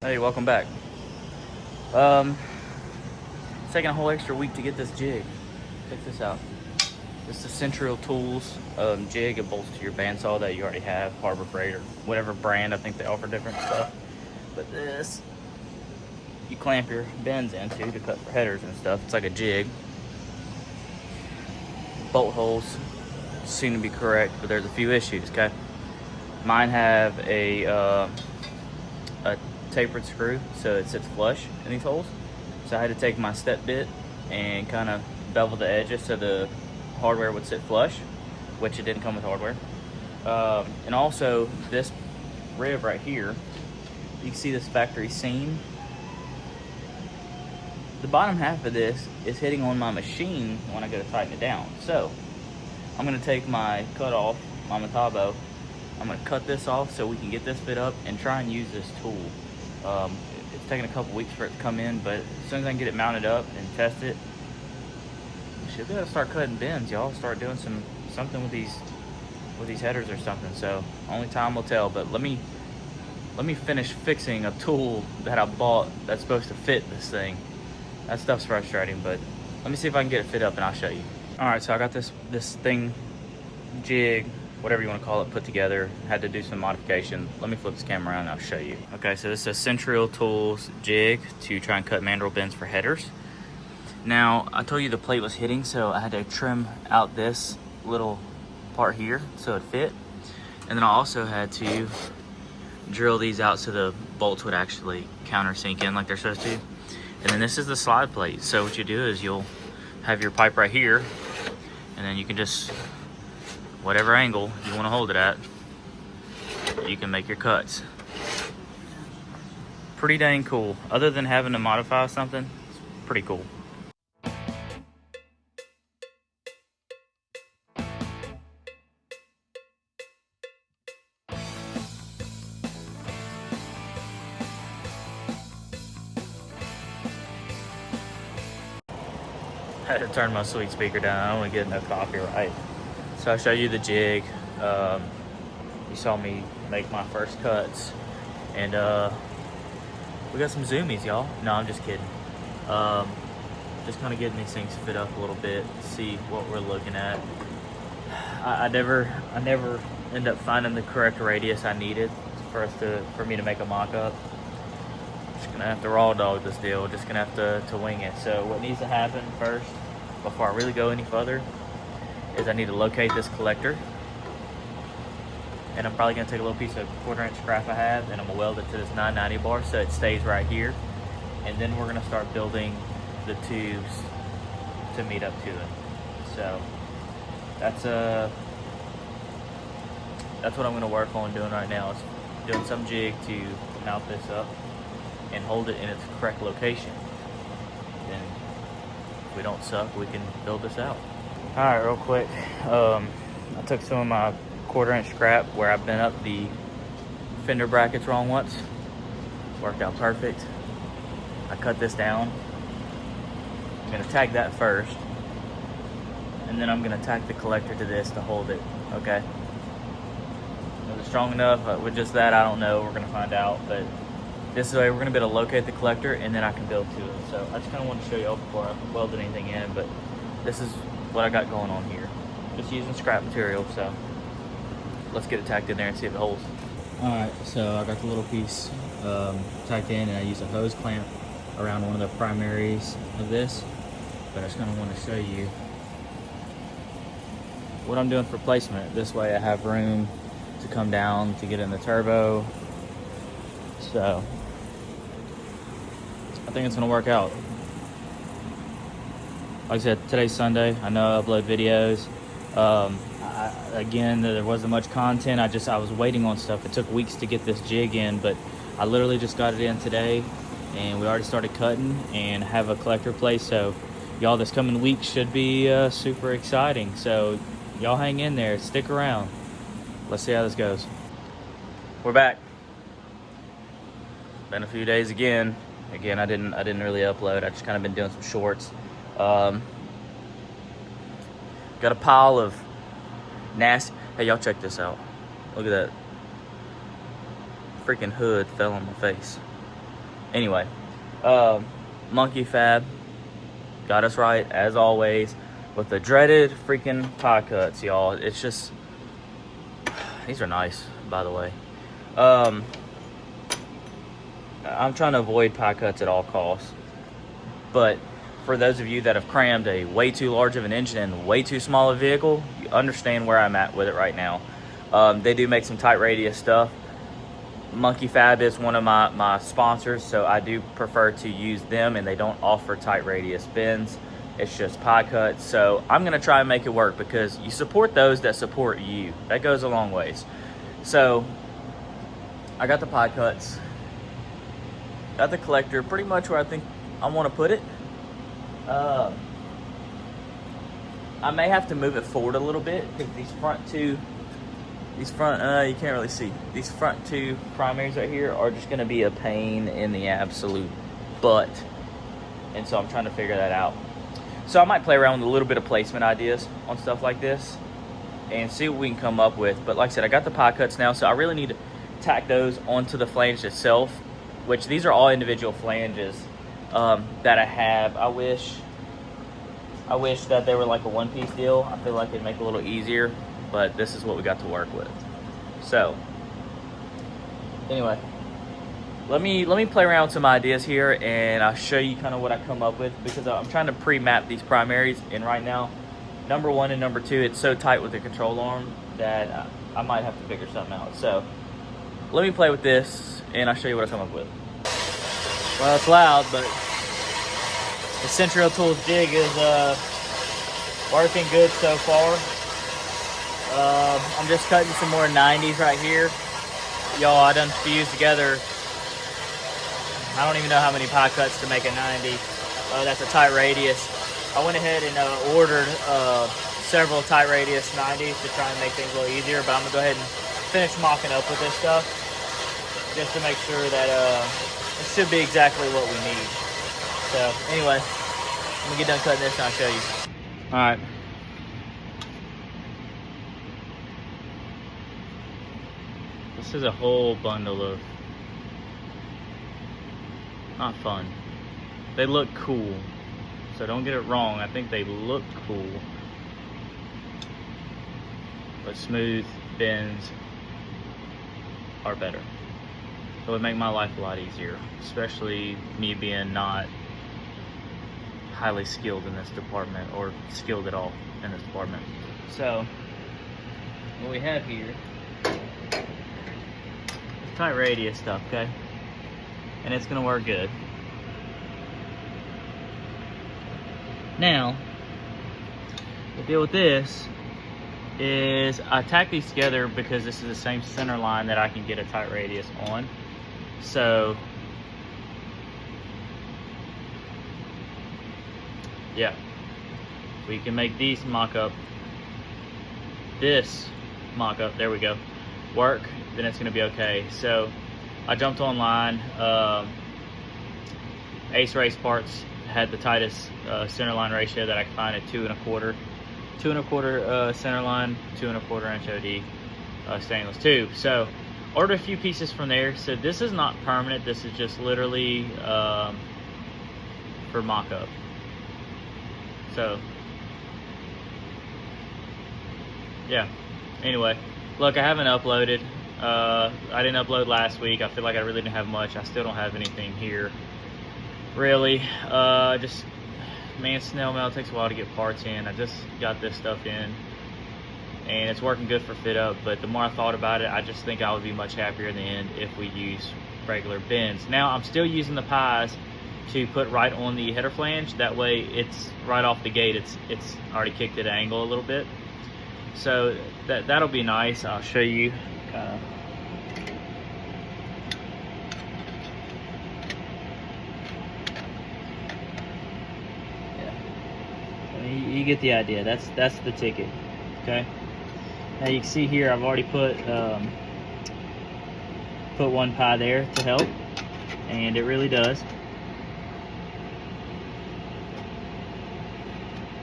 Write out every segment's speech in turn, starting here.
Hey, welcome back. It's taking a whole extra week to get this jig. Check this out. This is Central Tools jig. It bolts to your bandsaw that you already have, Harbor Freight or whatever brand. I think they offer different stuff. But this, you clamp your bends into to cut for headers and stuff. It's like a jig. Bolt holes seem to be correct, but there's a few issues, okay? Mine have a tapered screw, so it sits flush in these holes. So I had to take my step bit and kind of bevel the edges so the hardware would sit flush, which it didn't come with hardware. And also this rib right here, you can see this factory seam. The bottom half of this is hitting on my machine when I go to tighten it down. So I'm gonna take my cut off, my Metabo. I'm gonna cut this off so we can get this fit up and try and use this tool. It's taking a couple weeks for it to come in, but as soon as I can get it mounted up and test it, we should be able to start cutting bends, y'all. Start doing something with these headers or something. So only time will tell. But let me finish fixing a tool that I bought that's supposed to fit this thing. That stuff's frustrating, but let me see if I can get it fit up and I'll show you. All right, so I got this thing, jig, whatever you want to call it, put together. Had to do some modification. Let me flip this camera around and I'll show you. Okay, so this is a Central Tools jig to try and cut mandrel bends for headers. Now, I told you the plate was hitting, so I had to trim out this little part here so it fit. And then I also had to drill these out so the bolts would actually countersink in like they're supposed to. And then this is the slide plate. So what you do is you'll have your pipe right here, and then you can just, whatever angle you want to hold it at, you can make your cuts. Pretty dang cool. Other than having to modify something, it's pretty cool. I had to turn my sweet speaker down. I don't want to get no copyright. So I'll show you the jig. You saw me make my first cuts. And we got some zoomies, y'all. No, I'm just kidding. Just kind of getting these things fit up a little bit, see what we're looking at. I never end up finding the correct radius I needed for me to make a mock-up. Just gonna have to raw dog this deal. Just gonna have to wing it. So what needs to happen first, before I really go any further, is I need to locate this collector. And I'm probably gonna take a little piece of 1/4" scrap I have, and I'm gonna weld it to this 990 bar so it stays right here. And then we're gonna start building the tubes to meet up to it. So that's what I'm gonna work on doing right now, is doing some jig to mount this up and hold it in its correct location. Then if we don't suck, we can build this out. All right, real quick. I took some of my 1/4" scrap where I bent up the fender brackets wrong once. Worked out perfect. I cut this down. I'm gonna tag that first, and then I'm gonna tack the collector to this to hold it, okay? Is it strong enough? With just that, I don't know. We're gonna find out, but this way we're gonna be able to locate the collector and then I can build to it. So I just kinda wanted to show you all before I welded anything in, but this is what I got going on here. Just using scrap material, so let's get it tacked in there and see if it holds. All right, so I got the little piece tacked in, and I used a hose clamp around one of the primaries of this, but I just kind of want to show you what I'm doing for placement. This way I have room to come down to get in the turbo. So I think it's gonna work out. Like I said, today's Sunday. I know I upload videos. Again, there wasn't much content. I was waiting on stuff. It took weeks to get this jig in, but I literally just got it in today, and we already started cutting and have a collector placed. So y'all, this coming week should be super exciting. So y'all hang in there, stick around. Let's see how this goes. We're back. Been a few days again. I didn't really upload. I just kind of been doing some shorts. Got a pile of nasty. Hey, y'all, check this out. Look at that. Freaking hood fell on my face. Anyway, Monkey Fab got us right as always with the dreaded freaking pie cuts, y'all. It's just, these are nice, by the way. I'm trying to avoid pie cuts at all costs, but for those of you that have crammed a way too large of an engine in way too small a vehicle, you understand where I'm at with it right now. They do make some tight radius stuff. Monkey Fab is one of my sponsors, so I do prefer to use them, and they don't offer tight radius bends. It's just pie cuts. So I'm gonna try and make it work, because you support those that support you. That goes a long ways. So I got the pie cuts, got the collector pretty much where I think I want to put it. I may have to move it forward a little bit, because you can't really see. These front two primaries right here are just going to be a pain in the absolute butt. And so I'm trying to figure that out. So I might play around with a little bit of placement ideas on stuff like this and see what we can come up with. But like I said, I got the pie cuts now, so I really need to tack those onto the flange itself, which these are all individual flanges that I have. I wish that they were like a one-piece deal. I feel like it'd make it a little easier, but this is what we got to work with. So anyway, let me play around with some ideas here, and I'll show you kind of what I come up with, because I'm trying to pre-map these primaries, and right now number 1 and number 2, it's so tight with the control arm that I might have to figure something out. So let me play with this and I'll show you what I come up with. Well, it's loud, but the Central Tools jig is working good so far. I'm just cutting some more 90s right here. Y'all, I done fused together, I don't even know how many pie cuts to make a 90. That's a tight radius. I went ahead and ordered several tight radius 90s to try and make things a little easier, but I'm gonna go ahead and finish mocking up with this stuff just to make sure that it should be exactly what we need. So anyway, I'm gonna get done cutting this and I'll show you. All right. This is a whole bundle of, not fun. They look cool, so don't get it wrong. I think they look cool, but smooth bends are better. It would make my life a lot easier, especially me being not highly skilled in this department, or skilled at all in this department. So what we have here is tight radius stuff, okay? And it's gonna work good. Now, the deal with this is I tack these together because this is the same center line that I can get a tight radius on. So yeah, we can make these mock-up, this mock-up, there we go, work, then it's gonna be okay. So I jumped online. Ace Race Parts had the tightest center line ratio that I could find at 2 1/4. 2 1/4 center line, 2 1/4 inch OD stainless tube. So ordered a few pieces from there. So this is not permanent. This is just literally for mock-up. So yeah. Anyway, look, I haven't uploaded. I didn't upload last week. I feel like I really didn't have much. I still don't have anything here, really. Just, man, snail mail takes a while to get parts in. I just got this stuff in, and it's working good for fit up. But the more I thought about it, I just think I would be much happier in the end if we use regular bends. Now, I'm still using the pies to put right on the header flange. That way, it's right off the gate. It's already kicked at an angle a little bit. So that'll be nice. I'll show you. Yeah, you get the idea. That's the ticket. Okay. Now you can see here I've already put one pie there to help, and it really does.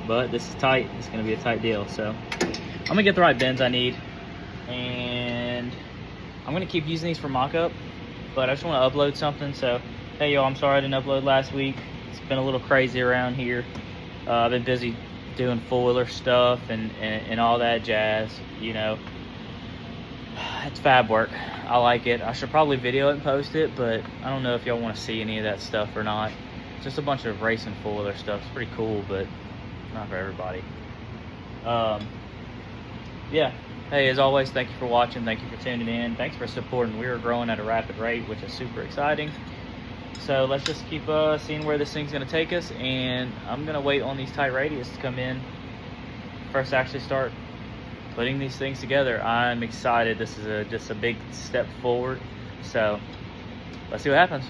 But this is tight. It's going to be a tight deal. So I'm going to get the right bends I need, and I'm going to keep using these for mock-up, but I just want to upload something. So Hey y'all, I'm sorry I didn't upload last week. It's been a little crazy around here. I've been busy doing four-wheeler stuff and all that jazz, you know. It's fab work. I like it. I should probably video it and post it, but I don't know if y'all want to see any of that stuff or not. It's just a bunch of racing four-wheeler stuff. It's pretty cool, but not for everybody. Yeah. Hey, as always, thank you for watching. Thank you for tuning in. Thanks for supporting. We are growing at a rapid rate, which is super exciting. So let's just keep seeing where this thing's going to take us, and I'm going to wait on these tight radius to come in first to actually start putting these things together. I'm excited. This is just a big step forward. So let's see what happens.